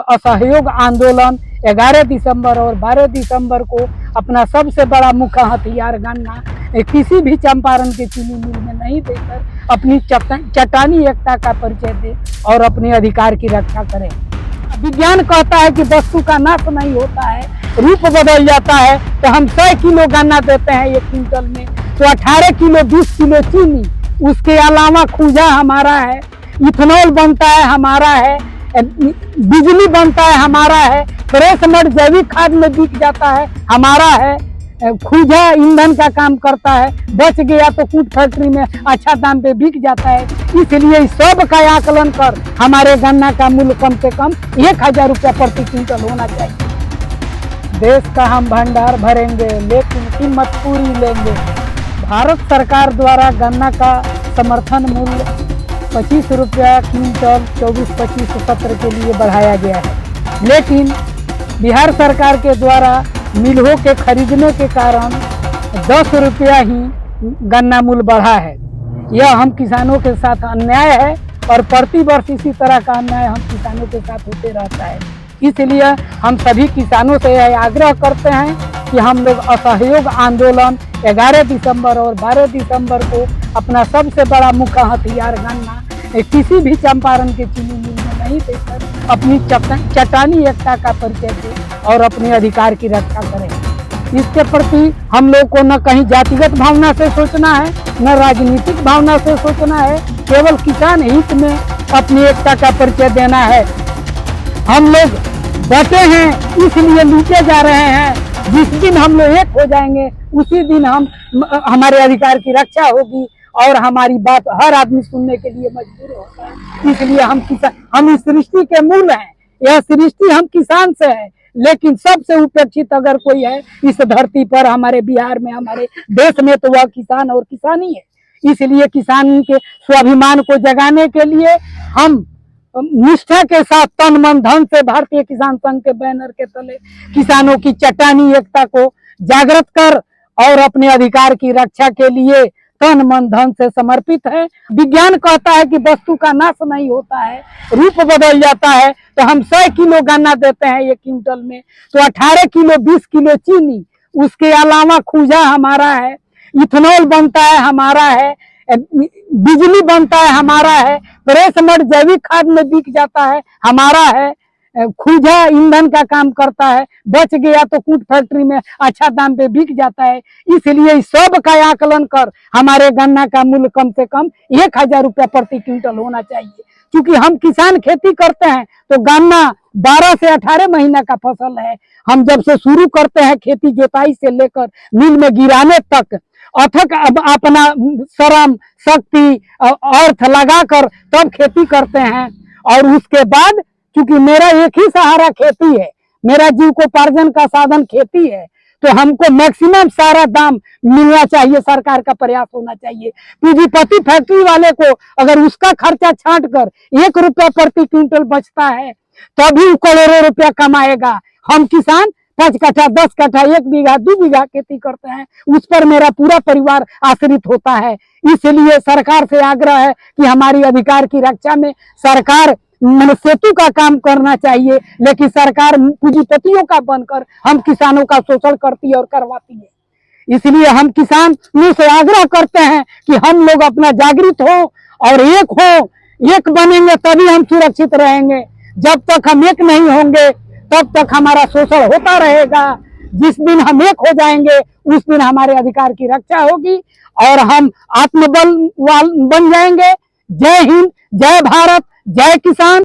असहयोग आंदोलन 11 दिसंबर और 12 दिसंबर को अपना सबसे बड़ा मुख्य हथियार गन्ना किसी भी चंपारण के चीनी मिल में नहीं देकर अपनी चट्टानी एकता का परिचय दे और अपने अधिकार की रक्षा करें। विज्ञान कहता है कि वस्तु का नाश नहीं होता है, रूप बदल जाता है। तो हम 100 किलो गन्ना देते हैं 1 क्विंटल में, तो 18 किलो 20 किलो चीनी, उसके अलावा खूजा हमारा है, इथेनॉल बनता है हमारा है, बिजली बनता है हमारा है, फ्रेश मड जैविक खाद में बिक जाता है हमारा है, खूजा ईंधन का काम करता है, बच गया तो कूट फैक्ट्री में अच्छा दाम पे बिक जाता है। इसलिए सब का आकलन कर हमारे गन्ना का मूल्य कम से कम 1000 रुपया प्रति क्विंटल होना चाहिए। देश का हम भंडार भरेंगे लेकिन कीमत पूरी लेंगे। भारत सरकार द्वारा गन्ना का समर्थन मूल्य 25 रुपया क्विंटल 24-25 सत्र के लिए बढ़ाया गया है, लेकिन बिहार सरकार के द्वारा मिलों के खरीदने के कारण 10 रुपया ही गन्ना मूल्य बढ़ा है। यह हम किसानों के साथ अन्याय है और प्रति वर्ष इसी तरह का अन्याय हम किसानों के साथ होते रहता है। इसलिए हम सभी किसानों से यह आग्रह करते हैं कि हम लोग असहयोग आंदोलन 11 दिसंबर और 12 दिसंबर को अपना सबसे बड़ा मुख्य हथियार गन्ना किसी भी चंपारण के चीनी मिल में नहीं देकर अपनी चट्टानी एकता का परिचय दे और अपने अधिकार की रक्षा करें। इसके प्रति हम लोग को न कहीं जातिगत भावना से सोचना है, न राजनीतिक भावना से सोचना है, केवल किसान हित में अपनी एकता का परिचय देना है। हम लोग बटे हैं इसलिए लूटे जा रहे हैं। जिस दिन हम लोग एक हो जाएंगे उसी दिन हमारे अधिकार की रक्षा होगी और हमारी बात हर आदमी सुनने के लिए मजबूर होता है। इसलिए हम इस सृष्टि के मूल हैं, यह सृष्टि हम किसान से है, लेकिन सबसे उपेक्षित अगर कोई है इस धरती पर हमारे बिहार में, हमारे देश में, तो वह किसान और किसानी है। इसलिए किसान के स्वाभिमान को जगाने के लिए हम निष्ठा के साथ तन मन धन से भारतीय किसान संघ के बैनर के तले किसानों की चट्टानी एकता को जागृत कर और अपने अधिकार की रक्षा के लिए तन मन धन से समर्पित है। विज्ञान कहता है कि वस्तु का नाश नहीं होता है, रूप बदल जाता है। तो हम 100 किलो गन्ना देते हैं 1 क्विंटल में, तो 18 किलो 20 किलो चीनी, उसके अलावा खूजा हमारा है, इथेनॉल बनता है हमारा है, बिजली बनता है हमारा है, फ्रेश मड जैविक खाद में बिक जाता है हमारा है, खूजा ईंधन का काम करता है, बच गया तो कूट फैक्ट्री में अच्छा दाम पे बिक जाता है। इसलिए सब का आकलन कर हमारे गन्ना का मूल्य कम से कम 1000 रुपया प्रति क्विंटल होना चाहिए। क्योंकि हम किसान खेती करते हैं तो गन्ना 12 से 18 महीना का फसल है। हम जब से शुरू करते हैं खेती जोताई से लेकर मिल में गिराने तक अथक अपना श्रम शक्ति अर्थ लगाकर तब खेती करते हैं। और उसके बाद क्योंकि मेरा एक ही सहारा खेती है, मेरा जीविकोपार्जन का साधन खेती है, तो हमको मैक्सिमम सारा दाम मिलना चाहिए, सरकार का प्रयास होना चाहिए। पूंजीपति फैक्ट्री वाले को अगर उसका खर्चा छांट कर 1 रुपया प्रति क्विंटल बचता है तभी करोड़ों रुपया कमाएगा। हम किसान 5 कट्ठा 10 कट्ठा 1 बीघा 2 बीघा खेती करते हैं, उस पर मेरा पूरा परिवार आश्रित होता है। इसलिए सरकार से आग्रह है कि हमारी अधिकार की रक्षा में सरकार सेतु का काम करना चाहिए, लेकिन सरकार पूंजीपतियों का बनकर हम किसानों का शोषण करती है और करवाती है। इसलिए हम किसानों से आग्रह करते हैं कि हम लोग अपना जागृत हो और एक बनेंगे तभी हम सुरक्षित रहेंगे। जब तक हम एक नहीं होंगे तब तक हमारा शोषण होता रहेगा। जिस दिन हम एक हो जाएंगे उस दिन हमारे अधिकार की रक्षा होगी और हम आत्मबल बन जाएंगे। जय हिंद, जय भारत, जय किसान।